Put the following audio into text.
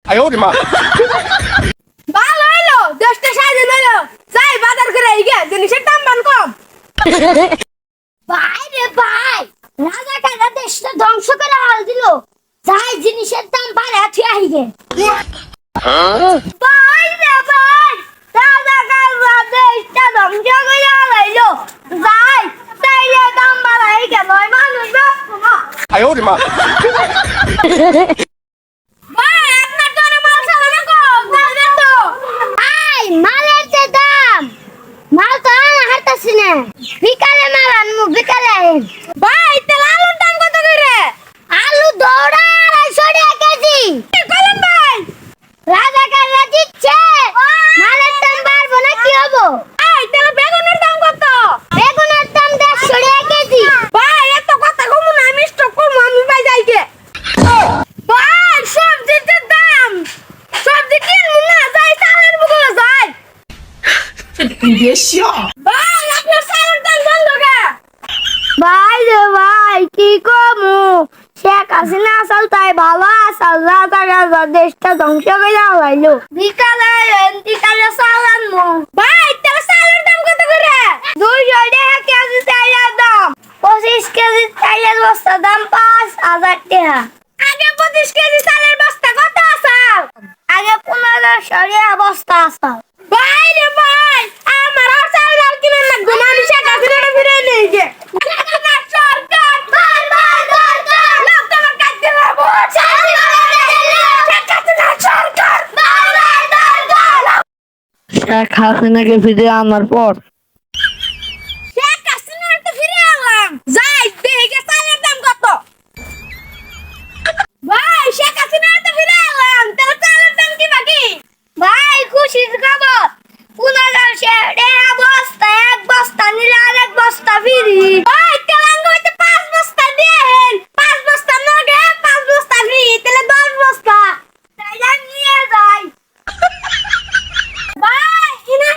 哎呦我的妈！ ভালো হইলো দেশটা স্বাধীন হইলো যাই বাজার করে আইগে জিনিসের দাম বান কম ভাই রে ভাই রাজাকাররা দেশটা ধ্বংস করে হাল দিল যাই জিনিসের দাম বাড়ে আছে আইগে ভাই রে ভাই রাজাকাররা দেশটা ধ্বংস করে হালাইলো যাই তাইলে দাম বাড়াই গেল মানুষ বাঁচবো না 哎呦我的妈！ ভাই আপনার তো মাল চালানো কম দাম তো ভাই মালের যে দাম মাল তো আনা হারতাছি না বিকালে মাল আনমু বিকালে আইন ভাই তেল আলুর দাম কত করে আলু দৌড়া 250 টাকা কেজি কি বলেন ভাই রাজাকাররা দিচ্ছে মালের দাম বাড়বো না কি হবো ভাই তেল বেগুনের দাম কত বেগুনের দাম 150 টাকা কেজি ভাই এত কথা কমু না আমি স্টক করবো আমি ভাই যাইকে ভাই সবজির যে দাম সবজি কিনবো না যাই চালের বুকলে যাই 你别笑。 ভাই আপনার চালের দাম বন্ধ কে ভাই রে ভাই কি কমু শেখ হাসিনা আসল তাই ভালো আসল রাজাকাররা দেশটা ধ্বংস করে হলাইলো বিকালে বিকালে চাল আনমু ভাই তেল চালের দাম কত করে 200 টাকা কেজি চাইলের দাম 25 কেজি চাইলের বস্তা দাম 5000 টাকা আগে 25 কেজি চালের বস্তা কত আসাল আগে 1500 টাকা বস্তা আসল ভাই রে ভাই আমার আর চাল ডাল কিনে লাগবে না আমি শেখ হাসিনাটা ফিরে নিয়ে গে সরকার ভাই ভাই দরকার লোক তোমার কাটতে পারবো শান্তি করে শেখ হাসিনা সরকার ভাই ভাই দরকার শেখ হাসিনাকে ফিরে আনার পর শেখ হাসিনার তো ফিরে এলাম যাই দেখে চালের দাম কত ভাই শেখ হাসিনার তো ফিরে এলাম তাহলে চালের দাম কি বাকি ভাই খুশির খবর 1500 টাকা বস্তা এক বস্তা নিলে আরেক বস্তা ফ্রি ভাই তেলাঙ্গ হইতে 5 বস্তা দেন 5 বস্তা নগে 5 বস্তা ফ্রি তাহলে 10 বস্তা তাইলে নিয়ে যাই ভাই ইনা